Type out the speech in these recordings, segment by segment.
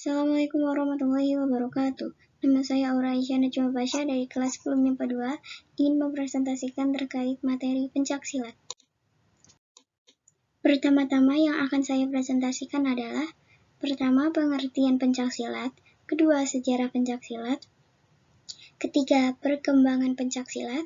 Assalamualaikum warahmatullahi wabarakatuh. Nama saya Aura Aisyah Najma Pasha dari kelas 10 MIPA 2 ingin mempresentasikan terkait materi pencaksilat. Pertama-tama yang akan saya presentasikan adalah pertama pengertian pencaksilat, kedua sejarah pencaksilat, ketiga perkembangan pencaksilat,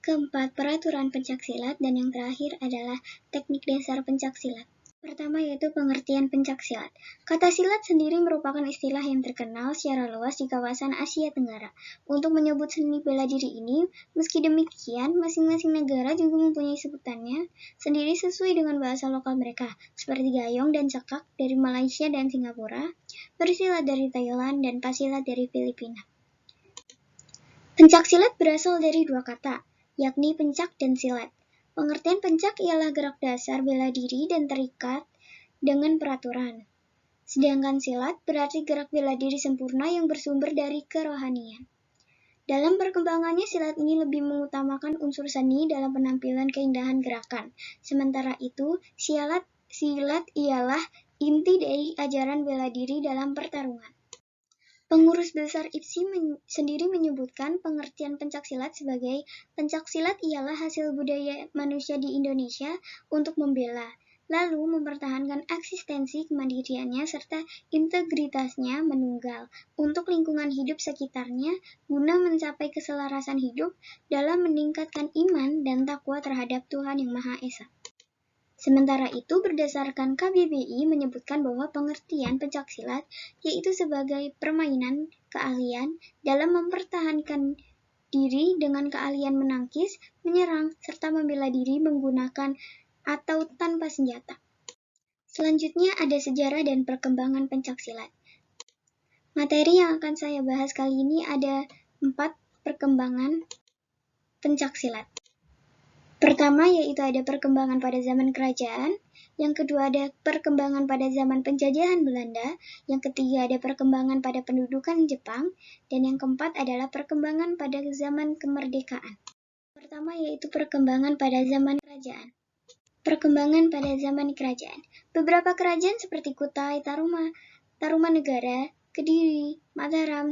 keempat peraturan pencaksilat, dan yang terakhir adalah teknik dasar pencaksilat. Pertama yaitu pengertian pencaksilat. Kata silat sendiri merupakan istilah yang terkenal secara luas di kawasan Asia Tenggara. Untuk menyebut seni bela diri ini, meski demikian, masing-masing negara juga mempunyai sebutannya sendiri sesuai dengan bahasa lokal mereka, seperti gayong dan cekak dari Malaysia dan Singapura, bersilat dari Thailand, dan pasilat dari Filipina. Pencaksilat berasal dari dua kata, yakni pencak dan silat. Pengertian pencak ialah gerak dasar bela diri dan terikat dengan peraturan. Sedangkan silat berarti gerak bela diri sempurna yang bersumber dari kerohanian. Dalam perkembangannya, silat ini lebih mengutamakan unsur seni dalam penampilan keindahan gerakan. Sementara itu, silat ialah inti dari ajaran bela diri dalam pertarungan. Pengurus besar IPSI sendiri menyebutkan pengertian pencaksilat sebagai pencaksilat ialah hasil budaya manusia di Indonesia untuk membela, lalu mempertahankan eksistensi kemandiriannya serta integritasnya menunggal untuk lingkungan hidup sekitarnya guna mencapai keselarasan hidup dalam meningkatkan iman dan takwa terhadap Tuhan Yang Maha Esa. Sementara itu, berdasarkan KBBI menyebutkan bahwa pengertian pencaksilat yaitu sebagai permainan keahlian dalam mempertahankan diri dengan keahlian menangkis, menyerang, serta membela diri menggunakan atau tanpa senjata. Selanjutnya ada sejarah dan perkembangan pencaksilat. Materi yang akan saya bahas kali ini ada 4 perkembangan pencaksilat. Pertama yaitu ada perkembangan pada zaman kerajaan, yang kedua ada perkembangan pada zaman penjajahan Belanda, yang ketiga ada perkembangan pada pendudukan Jepang, dan yang keempat adalah perkembangan pada zaman kemerdekaan. Pertama yaitu perkembangan pada zaman kerajaan. Perkembangan pada zaman kerajaan. Beberapa kerajaan seperti Kutai, Tarumanegara, Kediri, Mataram,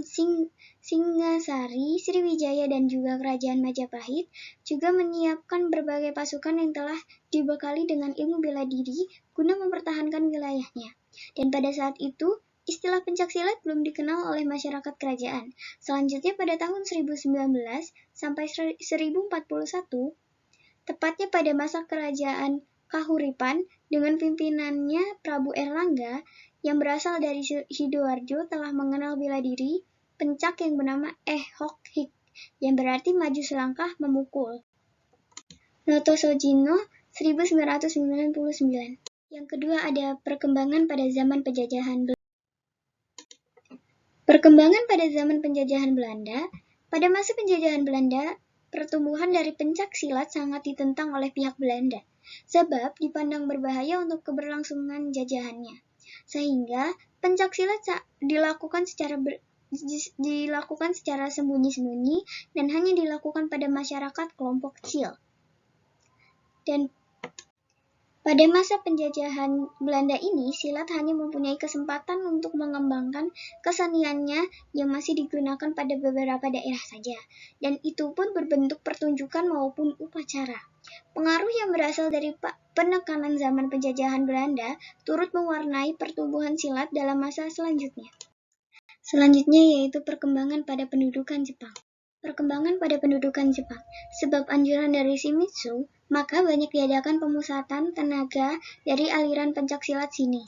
Singasari, Sriwijaya, dan juga Kerajaan Majapahit juga menyiapkan berbagai pasukan yang telah dibekali dengan ilmu bela diri guna mempertahankan wilayahnya. Dan pada saat itu, istilah pencaksilat belum dikenal oleh masyarakat kerajaan. Selanjutnya pada tahun 1019 sampai 1041, tepatnya pada masa kerajaan Kahuripan dengan pimpinannya Prabu Erlangga, yang berasal dari Sidoarjo telah mengenal bela diri pencak yang bernama Ehok Hik, yang berarti maju selangkah memukul. Noto Sojino 1999. Yang kedua ada perkembangan pada zaman penjajahan Belanda. Perkembangan pada zaman penjajahan Belanda. Pada masa penjajahan Belanda, pertumbuhan dari pencak silat sangat ditentang oleh pihak Belanda, sebab dipandang berbahaya untuk keberlangsungan jajahannya. Sehingga pencaksilat dilakukan secara sembunyi-sembunyi dan hanya dilakukan pada masyarakat kelompok kecil. Dan pada masa penjajahan Belanda ini, silat hanya mempunyai kesempatan untuk mengembangkan keseniannya yang masih digunakan pada beberapa daerah saja, dan itu pun berbentuk pertunjukan maupun upacara. Pengaruh yang berasal dari penekanan zaman penjajahan Belanda turut mewarnai pertumbuhan silat dalam masa selanjutnya. Selanjutnya yaitu perkembangan pada pendudukan Jepang. Perkembangan pada pendudukan Jepang. Sebab anjuran dari Shimizu, maka banyak diadakan pemusatan tenaga dari aliran pencaksilat sini.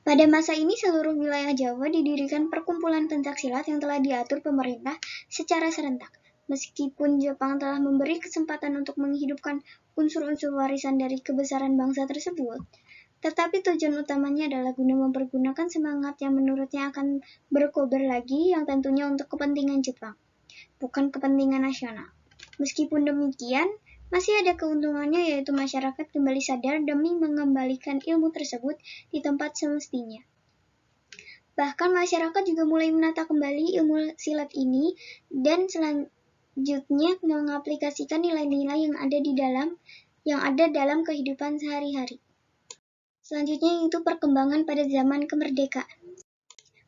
Pada masa ini seluruh wilayah Jawa didirikan perkumpulan pencaksilat yang telah diatur pemerintah secara serentak. Meskipun Jepang telah memberi kesempatan untuk menghidupkan unsur-unsur warisan dari kebesaran bangsa tersebut, tetapi tujuan utamanya adalah guna mempergunakan semangat yang menurutnya akan berkobar lagi, yang tentunya untuk kepentingan Jepang, bukan kepentingan nasional. Meskipun demikian, masih ada keuntungannya, yaitu masyarakat kembali sadar demi mengembalikan ilmu tersebut di tempat semestinya. Bahkan masyarakat juga mulai menata kembali ilmu silat ini dan selanjutnya mengaplikasikan nilai-nilai yang ada dalam kehidupan sehari-hari. Selanjutnya yaitu perkembangan pada zaman kemerdekaan.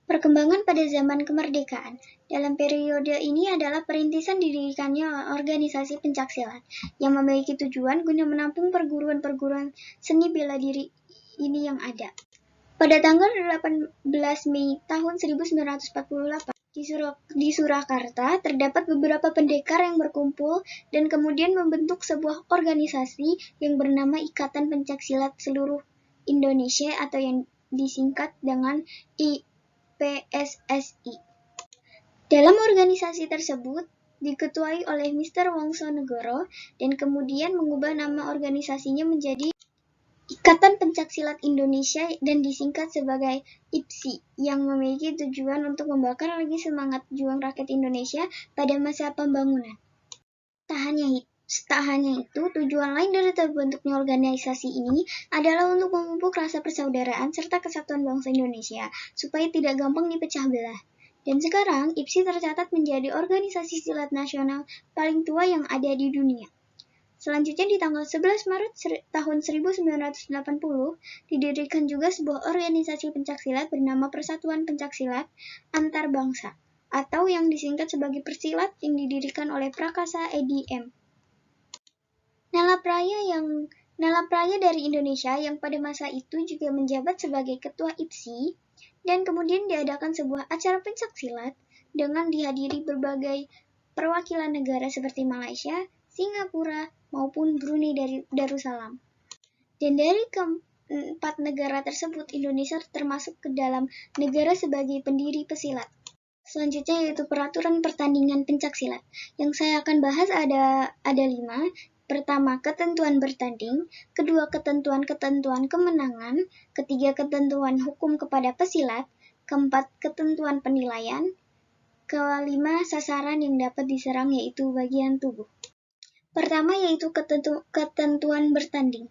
Perkembangan pada zaman kemerdekaan. Dalam periode ini adalah perintisan didirikannya organisasi pencaksilat yang memiliki tujuan guna menampung perguruan-perguruan seni bela diri ini yang ada. Pada tanggal 18 Mei tahun 1948, di Surakarta terdapat beberapa pendekar yang berkumpul dan kemudian membentuk sebuah organisasi yang bernama Ikatan Pencaksilat Seluruh Indonesia atau yang disingkat dengan IPSSI. Dalam organisasi tersebut diketuai oleh Mr. Wongsonegoro dan kemudian mengubah nama organisasinya menjadi Ikatan Pencaksilat Indonesia dan disingkat sebagai IPSI yang memiliki tujuan untuk membakar lagi semangat juang rakyat Indonesia pada masa pembangunan. Tak hanya itu, tujuan lain dari terbentuknya organisasi ini adalah untuk memupuk rasa persaudaraan serta kesatuan bangsa Indonesia supaya tidak gampang dipecah belah. Dan sekarang, IPSI tercatat menjadi organisasi silat nasional paling tua yang ada di dunia. Selanjutnya di tanggal 11 Maret tahun 1980, didirikan juga sebuah organisasi pencaksilat bernama Persatuan Pencaksilat Antar Bangsa, atau yang disingkat sebagai Persilat yang didirikan oleh Prakasa Edi M. Nalapraya dari Indonesia yang pada masa itu juga menjabat sebagai ketua IPSI, dan kemudian diadakan sebuah acara pencaksilat dengan dihadiri berbagai perwakilan negara seperti Malaysia, Singapura, maupun Brunei Darussalam. Dan dari keempat negara tersebut, Indonesia termasuk ke dalam negara sebagai pendiri pesilat. Selanjutnya yaitu peraturan pertandingan pencaksilat. Yang saya akan bahas ada 5. Pertama, ketentuan bertanding. Kedua, ketentuan-ketentuan kemenangan. Ketiga, ketentuan hukum kepada pesilat. Keempat, ketentuan penilaian. Kelima, sasaran yang dapat diserang yaitu bagian tubuh. Pertama yaitu ketentuan bertanding.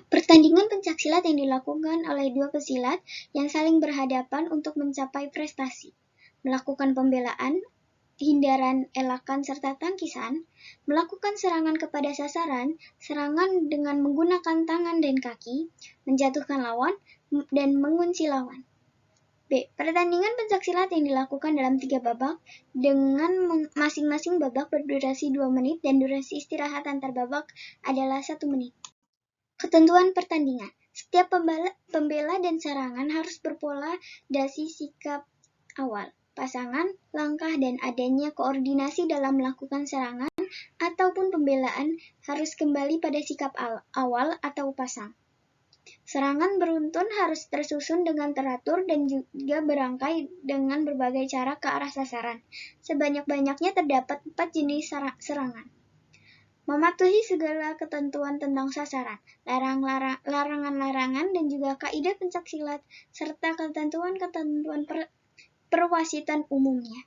Pertandingan pencaksilat yang dilakukan oleh dua pesilat yang saling berhadapan untuk mencapai prestasi, melakukan pembelaan, hindaran, elakan, serta tangkisan, melakukan serangan kepada sasaran, serangan dengan menggunakan tangan dan kaki, menjatuhkan lawan, dan mengunci lawan. B. Pertandingan pencaksilat yang dilakukan dalam 3 babak dengan masing-masing babak berdurasi 2 menit dan durasi istirahat antar babak adalah 1 menit. Ketentuan pertandingan. Setiap pembela dan serangan harus berpola dasi sikap awal, pasangan, langkah, dan adanya koordinasi dalam melakukan serangan ataupun pembelaan harus kembali pada sikap awal atau pasang. Serangan beruntun harus tersusun dengan teratur dan juga berangkai dengan berbagai cara ke arah sasaran. Sebanyak-banyaknya terdapat 4 jenis serangan. Mematuhi segala ketentuan tentang sasaran, larangan-larangan, dan juga kaidah pencaksilat, serta ketentuan-ketentuan perwasitan umumnya.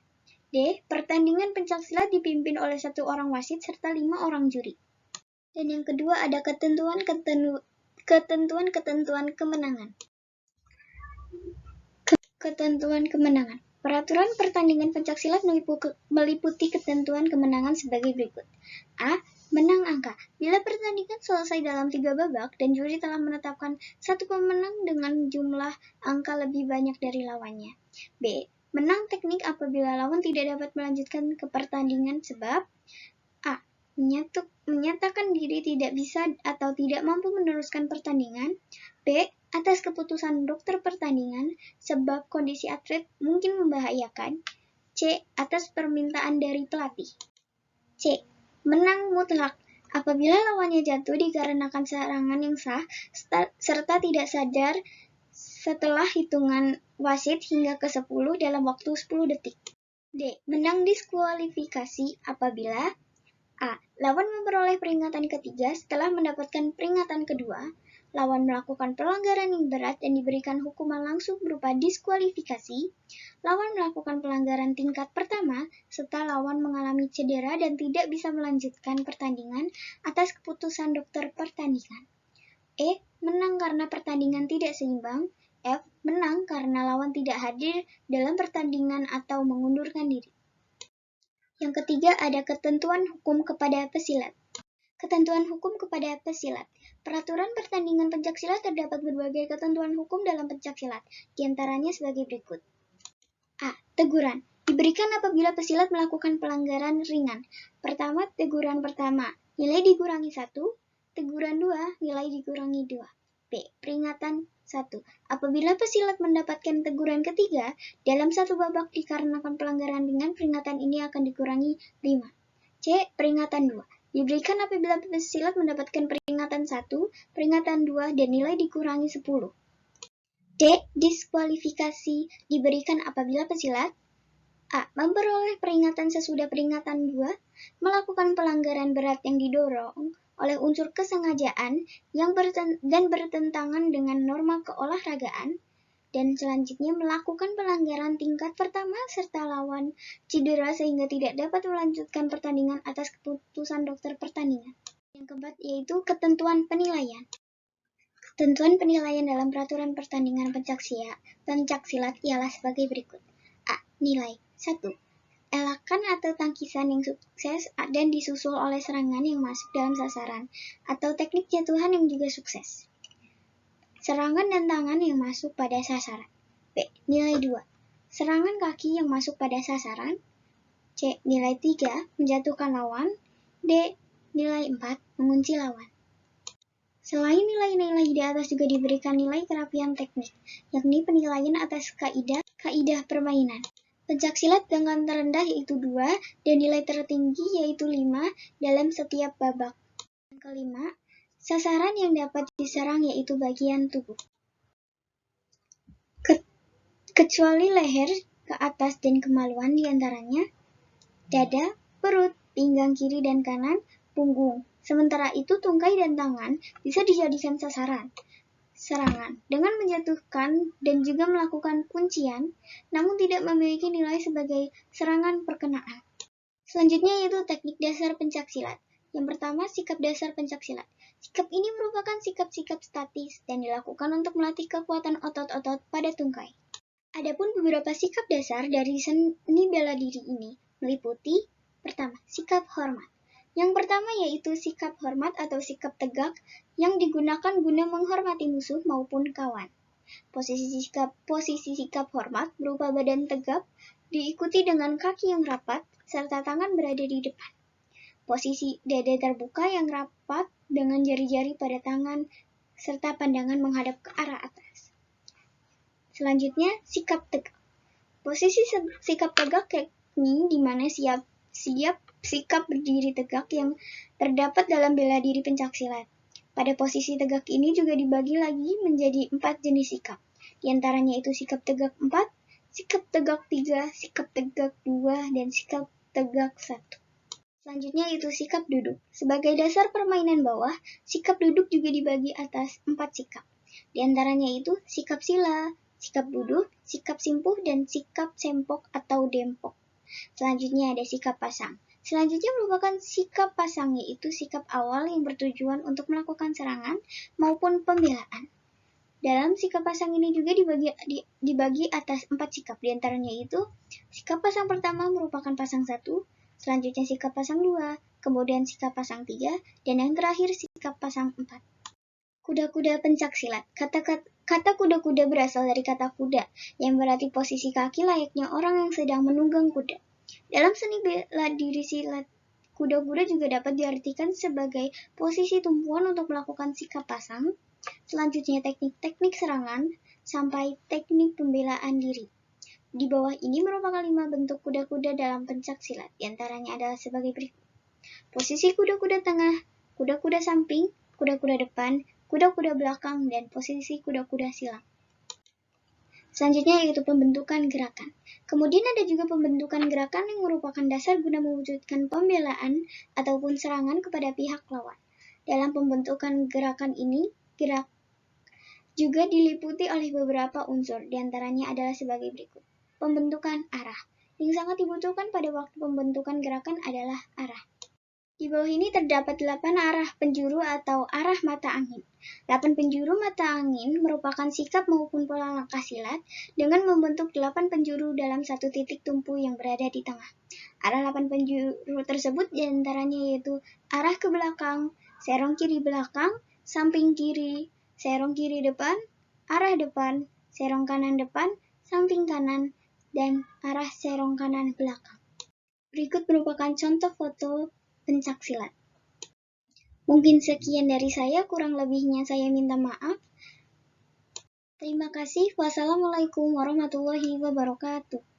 D. Pertandingan pencaksilat dipimpin oleh 1 orang wasit serta 5 orang juri. Dan yang kedua ada ketentuan-ketentuan kemenangan. Ketentuan kemenangan. Peraturan pertandingan pencaksilat meliputi ketentuan kemenangan sebagai berikut. A. Menang angka. Bila pertandingan selesai dalam 3 babak dan juri telah menetapkan 1 pemenang dengan jumlah angka lebih banyak dari lawannya. B. Menang teknik apabila lawan tidak dapat melanjutkan ke pertandingan sebab A. Menyatakan diri tidak bisa atau tidak mampu meneruskan pertandingan. B. Atas keputusan dokter pertandingan sebab kondisi atlet mungkin membahayakan. C. Atas permintaan dari pelatih. C. Menang mutlak apabila lawannya jatuh dikarenakan serangan yang sah serta tidak sadar setelah hitungan wasit hingga ke 10 dalam waktu 10 detik. D. Menang diskualifikasi apabila A. Lawan memperoleh peringatan ketiga setelah mendapatkan peringatan kedua, lawan melakukan pelanggaran yang berat dan diberikan hukuman langsung berupa diskualifikasi, lawan melakukan pelanggaran tingkat pertama, serta lawan mengalami cedera dan tidak bisa melanjutkan pertandingan atas keputusan dokter pertandingan. E. Menang karena pertandingan tidak seimbang. F. Menang karena lawan tidak hadir dalam pertandingan atau mengundurkan diri. Yang ketiga ada ketentuan hukum kepada pesilat. Ketentuan hukum kepada pesilat. Peraturan pertandingan pencaksilat terdapat berbagai ketentuan hukum dalam pencaksilat, di antaranya sebagai berikut. A. Teguran. Diberikan apabila pesilat melakukan pelanggaran ringan. Pertama, teguran pertama, nilai dikurangi 1. Teguran 2, nilai dikurangi 2. B. Peringatan 1. Apabila pesilat mendapatkan teguran ketiga, dalam satu babak dikarenakan pelanggaran ringan, peringatan ini akan dikurangi 5. C. Peringatan 2. Diberikan apabila pesilat mendapatkan peringatan 1, peringatan 2, dan nilai dikurangi 10. D. Diskualifikasi diberikan apabila pesilat A. Memperoleh peringatan sesudah peringatan 2, melakukan pelanggaran berat yang didorong oleh unsur kesengajaan dan bertentangan dengan norma keolahragaan, dan selanjutnya melakukan pelanggaran tingkat pertama serta lawan cedera sehingga tidak dapat melanjutkan pertandingan atas keputusan dokter pertandingan. Yang keempat yaitu ketentuan penilaian. Ketentuan penilaian dalam peraturan pertandingan pencaksilat ialah sebagai berikut. A. Nilai 1. Elakan atau tangkisan yang sukses dan disusul oleh serangan yang masuk dalam sasaran, atau teknik jatuhan yang juga sukses. Serangan dan tangan yang masuk pada sasaran. B. Nilai 2. Serangan kaki yang masuk pada sasaran. C. Nilai 3. Menjatuhkan lawan. D. Nilai 4. Mengunci lawan. Selain nilai-nilai di atas juga diberikan nilai kerapian teknik, yakni penilaian atas kaidah permainan. Pencaksilat dengan terendah yaitu 2 dan nilai tertinggi yaitu 5 dalam setiap babak. Yang kelima, sasaran yang dapat diserang yaitu bagian tubuh, kecuali leher, ke atas dan kemaluan diantaranya dada, perut, pinggang kiri dan kanan, punggung. Sementara itu tungkai dan tangan bisa dijadikan sasaran serangan dengan menjatuhkan dan juga melakukan kuncian, namun tidak memiliki nilai sebagai serangan perkenaan. Selanjutnya yaitu teknik dasar pencaksilat. Yang pertama, sikap dasar pencaksilat. Sikap ini merupakan sikap-sikap statis dan dilakukan untuk melatih kekuatan otot-otot pada tungkai. Adapun beberapa sikap dasar dari seni bela diri ini meliputi pertama, sikap hormat. Yang pertama yaitu sikap hormat atau sikap tegak yang digunakan guna menghormati musuh maupun kawan. Posisi sikap hormat berupa badan tegap diikuti dengan kaki yang rapat serta tangan berada di depan. Posisi dada terbuka yang rapat dengan jari-jari pada tangan serta pandangan menghadap ke arah atas. Selanjutnya, sikap tegak. Posisi sikap tegak yakni di mana sikap berdiri tegak yang terdapat dalam bela diri pencaksilat. Pada posisi tegak ini juga dibagi lagi menjadi 4 jenis sikap. Di antaranya itu sikap tegak 4, sikap tegak 3, sikap tegak 2, dan sikap tegak 1. Selanjutnya yaitu sikap duduk. Sebagai dasar permainan bawah, sikap duduk juga dibagi atas 4 sikap. Di antaranya itu sikap sila, sikap duduk, sikap simpuh, dan sikap sempok atau dempok. Selanjutnya ada sikap pasang. Selanjutnya merupakan sikap pasang, yaitu sikap awal yang bertujuan untuk melakukan serangan maupun pembelaan. Dalam sikap pasang ini juga dibagi atas 4 sikap. Di antaranya itu sikap pasang pertama merupakan pasang 1, selanjutnya sikap pasang 2, kemudian sikap pasang 3, dan yang terakhir sikap pasang 4. Kuda-kuda pencaksilat. Kata kuda-kuda berasal dari kata kuda, yang berarti posisi kaki layaknya orang yang sedang menunggang kuda. Dalam seni bela diri silat, kuda-kuda juga dapat diartikan sebagai posisi tumpuan untuk melakukan sikap pasang, selanjutnya teknik-teknik serangan, sampai teknik pembelaan diri. Di bawah ini merupakan 5 bentuk kuda-kuda dalam pencaksilat, di antaranya adalah sebagai berikut. Posisi kuda-kuda tengah, kuda-kuda samping, kuda-kuda depan, kuda-kuda belakang, dan posisi kuda-kuda silang. Selanjutnya yaitu pembentukan gerakan. Kemudian ada juga pembentukan gerakan yang merupakan dasar guna mewujudkan pembelaan ataupun serangan kepada pihak lawan. Dalam pembentukan gerakan ini, gerak juga diliputi oleh beberapa unsur, diantaranya adalah sebagai berikut. Pembentukan arah. Yang sangat dibutuhkan pada waktu pembentukan gerakan adalah arah. Di bawah ini terdapat 8 arah penjuru atau arah mata angin. 8 penjuru mata angin merupakan sikap maupun pola langkah silat dengan membentuk 8 penjuru dalam satu titik tumpu yang berada di tengah. Arah 8 penjuru tersebut diantaranya yaitu arah ke belakang, serong kiri belakang, samping kiri, serong kiri depan, arah depan, serong kanan depan, samping kanan, dan arah serong kanan belakang. Berikut merupakan contoh foto pencak silat. Mungkin sekian dari saya, kurang lebihnya saya minta maaf. Terima kasih. Wassalamualaikum warahmatullahi wabarakatuh.